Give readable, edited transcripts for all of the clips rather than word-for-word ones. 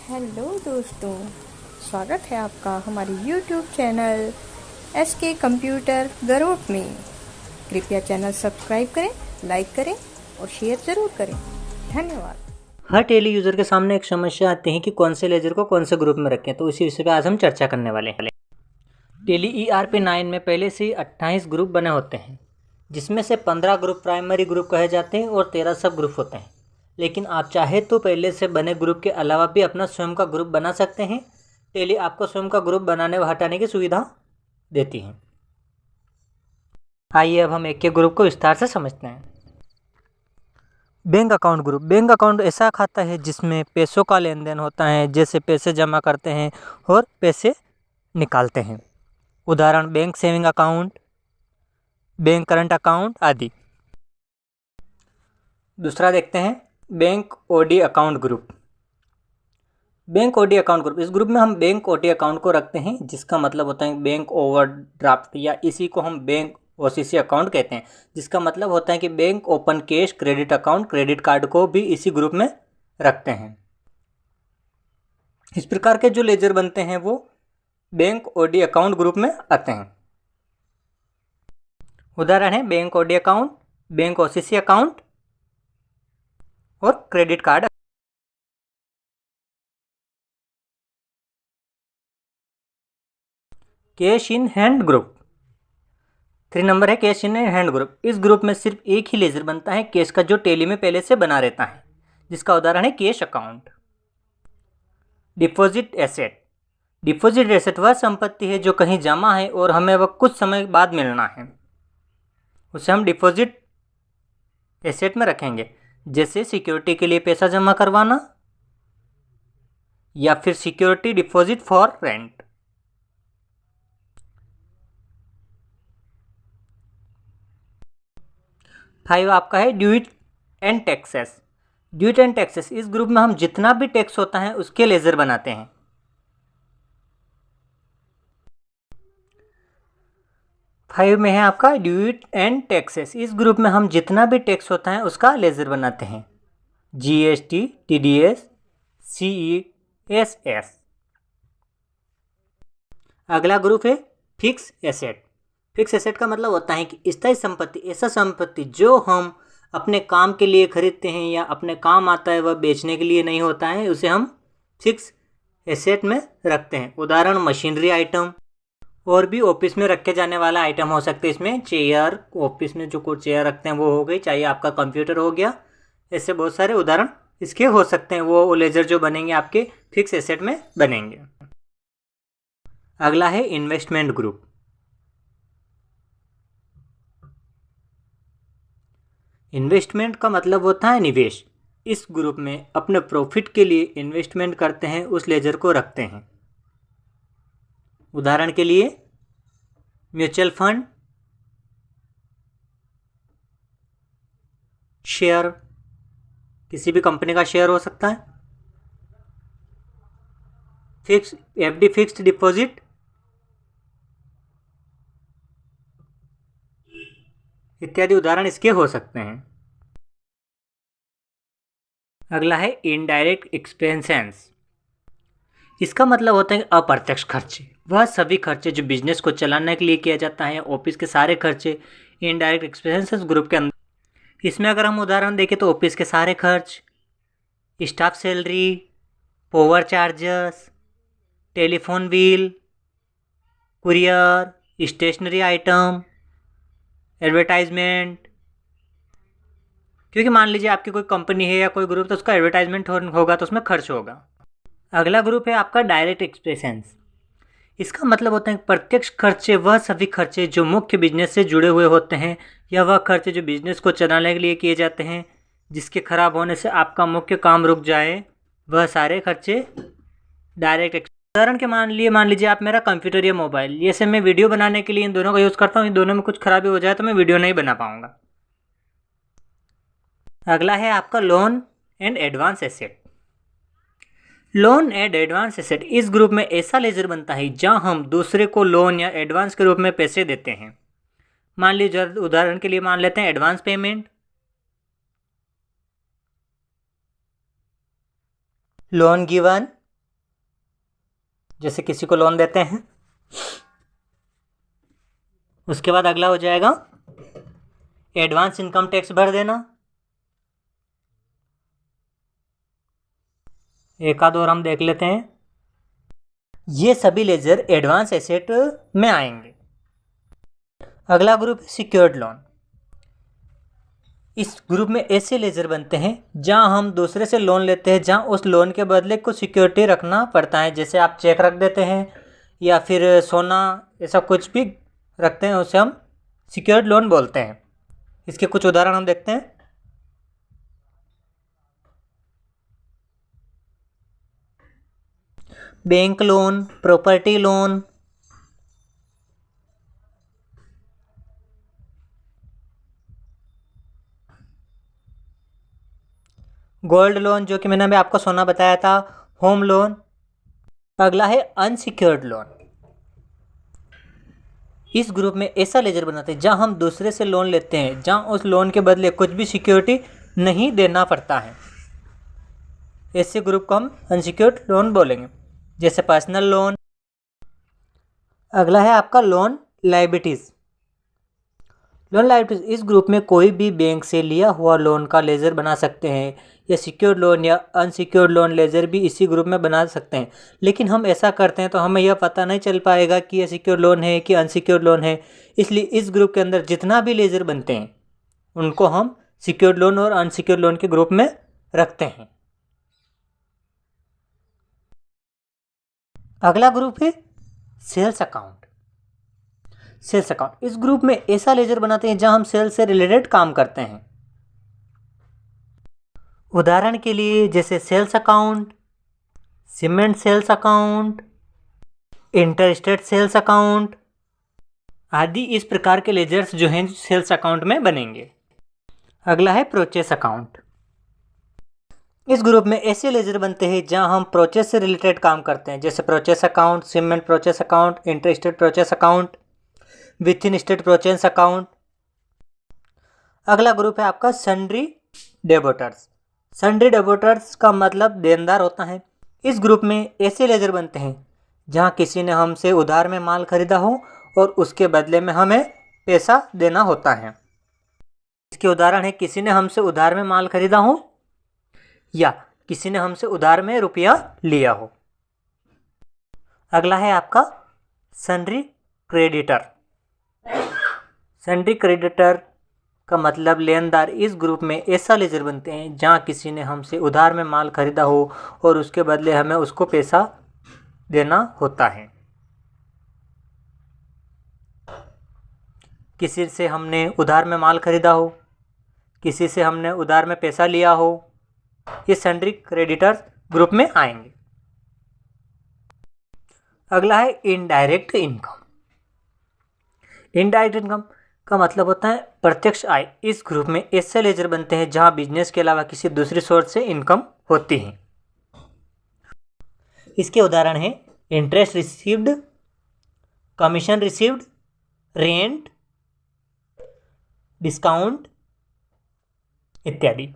Hello दोस्तों, स्वागत है आपका हमारे YouTube channel SK computer Garud में। कृपया चैनल सब्सक्राइब करें, लाइक करें और शेयर ज़रूर करें। धन्यवाद। हर टेली यूज़र के सामने एक समस्या आती है कि कौन से लेजर को कौन से ग्रुप में रखें, तो इसी विषय पे आज हम चर्चा करने वाले हैं। टेली ERP9 में पहले से ही 28 ग्रुप बने होते हैं, जिसमें से 15 ग्रुप प्राइमरी ग्रुप कहे जाते हैं और 13 सब ग्रुप होते हैं। लेकिन आप चाहे तो पहले से बने ग्रुप के अलावा भी अपना स्वयं का ग्रुप बना सकते हैं। टेली आपको स्वयं का ग्रुप बनाने व हटाने की सुविधा देती है। आइए अब हम एक एक ग्रुप को विस्तार से समझते हैं। Bank account group. Bank account ऐसा खाता है जिसमें पैसों का लेन देन होता है, जैसे पैसे जमा करते हैं और पैसे निकालते हैं। उदाहरण bank saving account, bank current account आदि। दूसरा देखते हैं bank OD account group. Bank OD account group, इस ग्रुप में हम बैंक ओडी अकाउंट को रखते हैं, जिसका मतलब होता है बैंक ओवरड्राफ्ट, या इसी को हम बैंक OCC अकाउंट कहते हैं, जिसका मतलब होता है कि bank open cash credit account, credit card को भी इसी ग्रुप में रखते हैं। इस प्रकार के जो लेजर बनते हैं वो बैंक ओडी अकाउंट ग्रुप में आते हैं। उदाहरण है bank OD account, bank OCC account और credit card. Cash in hand group. 3 number है कैश इन हैंड ग्रुप। इस ग्रुप में सिर्फ एक ही लेजर बनता है कैश का, जो टेली में पहले से बना रहता है, जिसका उदाहरण है cash account. Deposit asset. Deposit asset वह संपत्ति है जो कहीं जमा है और हमें वह कुछ समय बाद मिलना है, उसे हम डिपॉजिट एसेट में रखेंगे। जैसे सिक्योरिटी के लिए पैसा जमा करवाना या फिर security deposit for rent. Five आपका है duet and taxes. Duet and taxes, इस ग्रुप में हम जितना भी टैक्स होता है उसके लेजर बनाते हैं। फाइव में है आपका ड्यूट एंड टैक्सेस। इस ग्रुप में हम जितना भी टैक्स होता है उसका लेजर बनाते हैं। GST, TDS, CESS। अगला ग्रुप है फिक्स एसेट। फिक्स एसेट का मतलब होता है कि स्थायी संपत्ति, ऐसा संपत्ति जो हम अपने काम के लिए खरीदते हैं या अपने काम आता है, वह बेचने के लिए नहीं होता है, उसे हम फिक्स एसेट में रखते हैं। उदाहरण मशीनरी आइटम, और भी ऑफिस में रखे जाने वाला आइटम हो सकते हैं। इसमें चेयर, ऑफिस में जो कुछ चेयर रखते हैं वो हो गई, चाहिए आपका कंप्यूटर हो गया, ऐसे बहुत सारे उदाहरण इसके हो सकते हैं। वो लेजर जो बनेंगे आपके फिक्स एसेट में बनेंगे। अगला है इन्वेस्टमेंट ग्रुप। इन्वेस्टमेंट का मतलब होता है निवेश। इस ग्रुप में अपने प्रॉफिट के लिए इन्वेस्टमेंट करते हैं, उस लेजर को रखते हैं। उदाहरण के लिए म्यूचुअल फंड, शेयर, किसी भी कंपनी का शेयर हो सकता है, फिक्स FD फिक्स्ड डिपॉजिट इत्यादि उदाहरण इसके हो सकते हैं। अगला है इनडायरेक्ट एक्सपेंसेस। इसका मतलब होता है अप्रत्यक्ष खर्चे, वह सभी खर्चे जो बिजनेस को चलाने के लिए किया जाता है। ऑफिस के सारे खर्चे इनडायरेक्ट एक्सपेंसेस ग्रुप के अंदर। इसमें अगर हम उदाहरण देखें तो ऑफिस के सारे खर्च, staff salary, power charges, telephone bill, courier, stationery item, advertisement. क्योंकि मान लीजिए आपकी कोई कंपनी है या कोई ग्रुप, तो उसका एडवर्टाइजमेंट होगा तो उसमें खर्च होगा। अगला ग्रुप है आपका डायरेक्ट एक्सपेंसेस। इसका मतलब होता है प्रत्यक्ष खर्चे, वह सभी खर्चे जो मुख्य बिजनेस से जुड़े हुए होते हैं, या वह खर्चे जो बिजनेस को चलाने के लिए किए जाते हैं, जिसके खराब होने से आपका मुख्य काम रुक जाए, वह सारे खर्चे डायरेक्ट। उदाहरण के मान लीजिए आप मेरा कंप्यूटर या मोबाइल, जैसे मैं वीडियो बनाने के लिए इन दोनों का यूज़ करता हूँ, इन दोनों में कुछ खराबी हो जाए तो मैं वीडियो नहीं बना पाऊँगा। अगला है आपका loan and advance asset. Loan and advance asset, इस ग्रुप में ऐसा लेजर बनता है जहां हम दूसरे को लोन या एडवांस के रूप में पैसे देते हैं। मान लीजिए उदाहरण के लिए मान लेते हैं एडवांस पेमेंट, लोन गिवन, जैसे किसी को लोन देते हैं। उसके बाद अगला हो जाएगा एडवांस इनकम टैक्स भर देना। एक आध और हम देख लेते हैं। ये सभी लेजर एडवांस एसेट में आएंगे। अगला ग्रुप है सिक्योर्ड लोन। इस ग्रुप में ऐसे लेजर बनते हैं जहां हम दूसरे से लोन लेते हैं, जहां उस लोन के बदले कुछ सिक्योरिटी रखना पड़ता है। जैसे आप चेक रख देते हैं या फिर सोना, ऐसा कुछ भी रखते हैं, उसे हम सिक्योर्ड लोन बोलते हैं। इसके कुछ उदाहरण हम देखते हैं। Bank loan, property loan, gold loan जो कि मैंने अभी आपको सोना बताया था, होम लोन। अगला है अनसिक्योर्ड लोन। इस ग्रुप में ऐसा लेजर बनाते हैं जहां हम दूसरे से लोन लेते हैं, जहां उस लोन के बदले कुछ भी सिक्योरिटी नहीं देना पड़ता है। ऐसे ग्रुप को हम अनसिक्योर्ड लोन बोलेंगे, जैसे पर्सनल लोन। अगला है आपका लोन लायबिलिटीज। लोन लायबिलिटीज, इस ग्रुप में कोई भी बैंक से लिया हुआ लोन का लेजर बना सकते हैं, या सिक्योर्ड लोन या अनसिक्योर्ड लोन लेजर भी इसी ग्रुप में बना सकते हैं। लेकिन हम ऐसा करते हैं तो हमें यह पता नहीं चल पाएगा कि यह सिक्योर्ड लोन है कि अनसिक्योर्ड लोन है। इसलिए इस ग्रुप के अंदर जितना भी लेजर बनते हैं उनको हम सिक्योर्ड लोन और अनसिक्योर्ड लोन के ग्रुप में रखते हैं। अगला ग्रुप है सेल्स अकाउंट। सेल्स अकाउंट, इस ग्रुप में ऐसा लेजर बनाते हैं जहां हम सेल्स से रिलेटेड काम करते हैं। उदाहरण के लिए जैसे sales account, cement sales account, interstate sales account आदि इस प्रकार के लेजर्स जो हैं सेल्स अकाउंट में बनेंगे। अगला है परचेस अकाउंट। इस ग्रुप में ऐसे लेजर बनते हैं जहां हम परचेस से रिलेटेड काम करते हैं, जैसे purchase account, cement purchase account, interstate purchase account, with in state purchase account. अगला ग्रुप है आपका सन्ड्री डेबोटर्स। सन्ड्री डेबोटर्स का मतलब देनदार होता है। इस ग्रुप में ऐसे लेजर बनते हैं जहां किसी ने हमसे उधार में माल खरीदा हो और उसके बदले में हमें पैसा देना होता है। इसके उदाहरण है किसी ने हमसे उधार में माल खरीदा हो या किसी ने हमसे उधार में रुपया लिया हो। अगला है आपका सन्ड्री क्रेडिटर। सन्ड्री क्रेडिटर का मतलब लेनदार। इस ग्रुप में ऐसा लेजर बनते हैं जहां किसी ने हमसे उधार में माल खरीदा हो और उसके बदले हमें उसको पैसा देना होता है। किसी से हमने उधार में माल खरीदा हो, किसी से हमने उधार में पैसा लिया हो, ये सन्ड्री क्रेडिटर्स ग्रुप में आएंगे। अगला है इनडायरेक्ट इनकम। इनडायरेक्ट इनकम का मतलब होता है प्रत्यक्ष आय। इस ग्रुप में ऐसे लेजर बनते हैं जहां बिजनेस के अलावा किसी दूसरी सोर्स से इनकम होती है। इसके उदाहरण हैं interest received, commission received, rent, discount इत्यादि।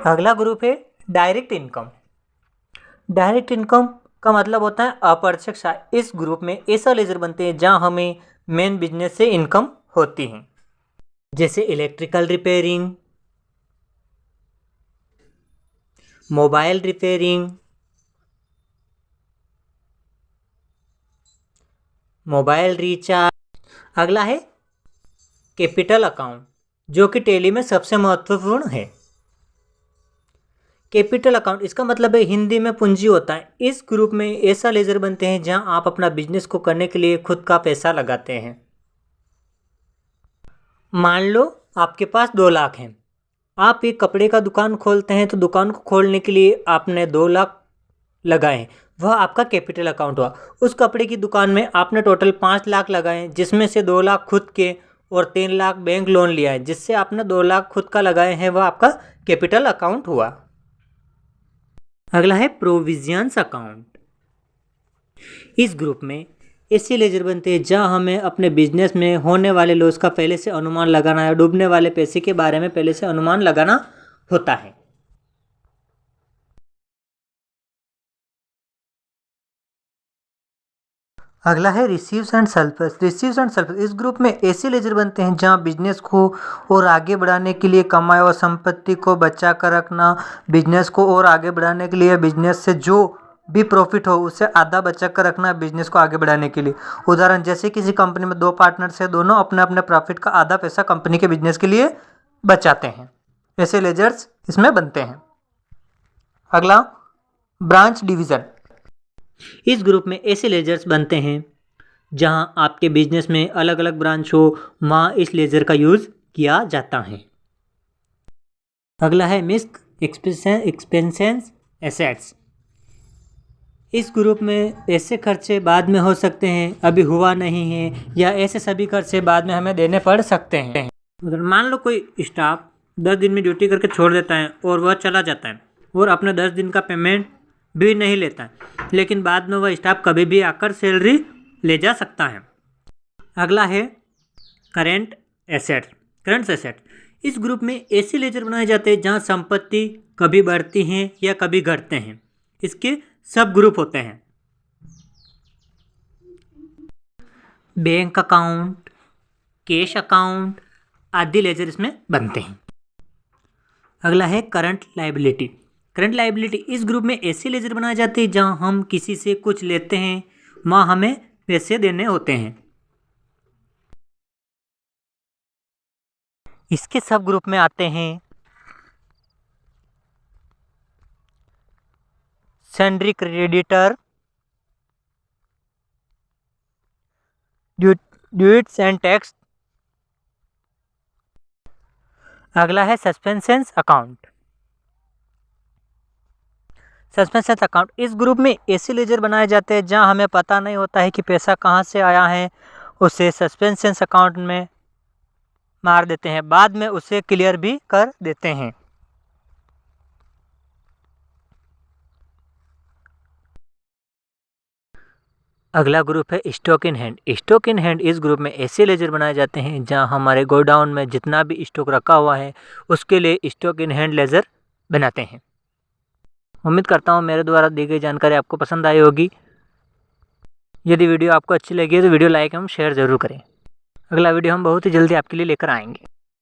अगला ग्रुप है डायरेक्ट इनकम। डायरेक्ट इनकम का मतलब होता है अप्रत्यक्ष आय। इस ग्रुप में ऐसा लेजर बनते हैं जहां हमें मेन बिजनेस से इनकम होती है, जैसे electrical repairing, mobile repairing, mobile recharge. अगला है कैपिटल अकाउंट, जो कि टैली में सबसे महत्वपूर्ण है। कैपिटल अकाउंट, इसका मतलब है हिंदी में पूंजी होता है। इस ग्रुप में ऐसा लेजर बनते हैं जहां आप अपना बिजनेस को करने के लिए खुद का पैसा लगाते हैं। मान लो आपके पास 2 लाख हैं। आप एक कपड़े का दुकान खोलते हैं, तो दुकान को खोलने के लिए आपने 2 लाख लगाए, वह आपका कैपिटल अकाउंट हुआ। उस कपड़े की दुकान में आपने टोटल 5 लाख लगाए, जिसमें से 2 लाख खुद के और 3 लाख बैंक लोन लिया है, जिससे आपने 2 लाख खुद का लगाए हैं, वह आपका कैपिटल अकाउंट हुआ। अगला है प्रोविजंस अकाउंट। इस ग्रुप में ऐसे लेजर बनते हैं जहां हमें अपने बिजनेस में होने वाले लॉस का पहले से अनुमान लगाना है, डूबने वाले पैसे के बारे में पहले से अनुमान लगाना होता है। अगला है receives and sulphurs. Receives and sulphurs इस ग्रुप में ऐसे लेजर बनते हैं जहां बिजनेस को और आगे बढ़ाने के लिए कमाई और संपत्ति को बचा कर रखना, बिजनेस को और आगे बढ़ाने के लिए बिजनेस से जो भी प्रॉफिट हो उससे आधा बचा कर रखना बिजनेस को आगे बढ़ाने के लिए। उदाहरण जैसे किसी कंपनी में 2 पार्टनर्स है, दोनों अपने अपने प्रॉफिट का आधा पैसा कंपनी के बिजनेस के लिए बचाते हैं। ऐसे लेजर्स इसमें बनते हैं। अगला ब्रांच डिवीज़न। इस ग्रुप में ऐसे लेजर्स बनते हैं जहां आपके बिजनेस में अलग अलग ब्रांच हो, वहाँ इस लेजर का यूज़ किया जाता है। अगला है मिस्क एक्सपेंसेस एसेट्स। इस ग्रुप में ऐसे खर्चे बाद में हो सकते हैं, अभी हुआ नहीं है, या ऐसे सभी खर्चे बाद में हमें देने पड़ सकते हैं। मान लो कोई स्टाफ 10 दिन में ड्यूटी करके छोड़ देता है और वह चला जाता है और अपने 10 दिन का पेमेंट भी नहीं लेता है, लेकिन बाद में वह स्टाफ कभी भी आकर सैलरी ले जा सकता है। अगला है करेंट एसेट्स। इस ग्रुप में ऐसे लेजर बनाए जाते हैं जहां संपत्ति कभी बढ़ती हैं या कभी घटते हैं। इसके सब ग्रुप होते हैं। बैंक अकाउंट, कैश अकाउंट आदि लेजर इसमें बनते हैं। अगला है करंट लायबिलिटी। इस ग्रुप में ऐसे लेजर बनाए जाते हैं जहां हम किसी से कुछ लेते हैं, वहाँ हमें पैसे देने होते हैं। इसके सब ग्रुप में आते हैं सन्ड्री क्रेडिटर, ड्यूट्स एंड टैक्स। अगला है सस्पेंशंस अकाउंट। इस ग्रुप में ऐसे लेजर बनाए जाते हैं जहां हमें पता नहीं होता है कि पैसा कहां से आया है, उसे सस्पेंशंस अकाउंट में मार देते हैं, बाद में उसे क्लियर भी कर देते हैं। अगला ग्रुप है स्टॉक इन हैंड। इस ग्रुप में ऐसे लेजर बनाए जाते हैं जहां हमारे गोडाउन में जितना भी स्टॉक रखा हुआ है उसके लिए स्टॉक इन हैंड लेजर बनाते हैं। उम्मीद करता हूं मेरे द्वारा दी गई जानकारी आपको पसंद आई होगी। यदि वीडियो आपको अच्छी लगी है तो वीडियो लाइक एवं शेयर ज़रूर करें। अगला वीडियो हम बहुत ही जल्दी आपके लिए लेकर आएंगे।